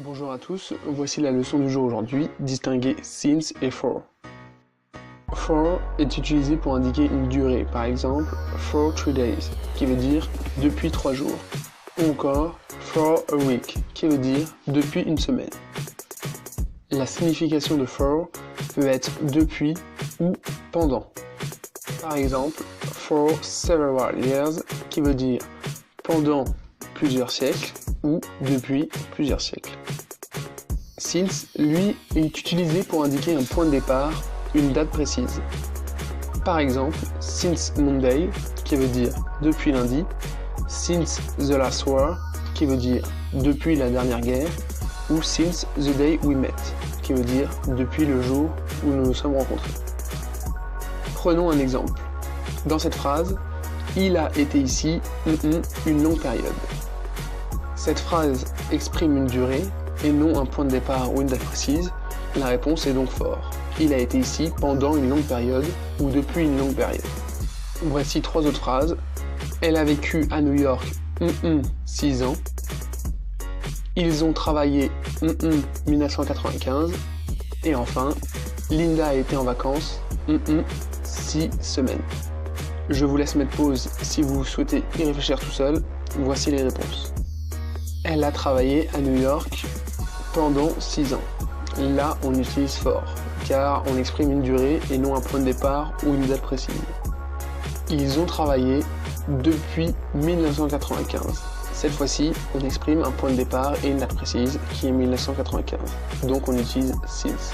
Bonjour à tous, voici la leçon du jour aujourd'hui, distinguer since et for. For est utilisé pour indiquer une durée, par exemple for 3 days, qui veut dire depuis 3 jours, ou encore for a week, qui veut dire depuis une semaine. La signification de for peut être depuis ou pendant. Par exemple, for several years, qui veut dire pendant plusieurs siècles ou depuis plusieurs siècles. Since, lui, est utilisé pour indiquer un point de départ, une date précise. Par exemple, since Monday, qui veut dire depuis lundi, since the last war, qui veut dire depuis la dernière guerre, ou since the day we met, qui veut dire depuis le jour où nous nous sommes rencontrés. Prenons un exemple. Dans cette phrase, il a été ici une longue période. Cette phrase exprime une durée et non un point de départ ou une date précise. La réponse est donc for. Il a été ici pendant une longue période ou depuis une longue période. Voici 3 autres phrases. Elle a vécu à New York 6 ans. Ils ont travaillé 1995. Et enfin, Linda a été en vacances 6 semaines. Je vous laisse mettre pause si vous souhaitez y réfléchir tout seul. Voici les réponses. Elle a travaillé à New York pendant 6 ans. Là, on utilise for, car on exprime une durée et non un point de départ ou une date précise. Ils ont travaillé depuis 1995. Cette fois-ci, on exprime un point de départ et une date précise qui est 1995. Donc on utilise since.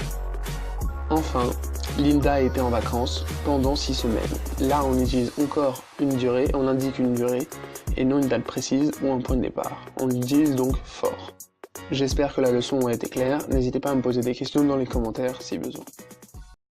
Enfin, Linda a été en vacances pendant 6 semaines. Là, on utilise encore une durée, on indique une durée et non une date précise ou un point de départ. On utilise donc for. J'espère que la leçon a été claire. N'hésitez pas à me poser des questions dans les commentaires si besoin.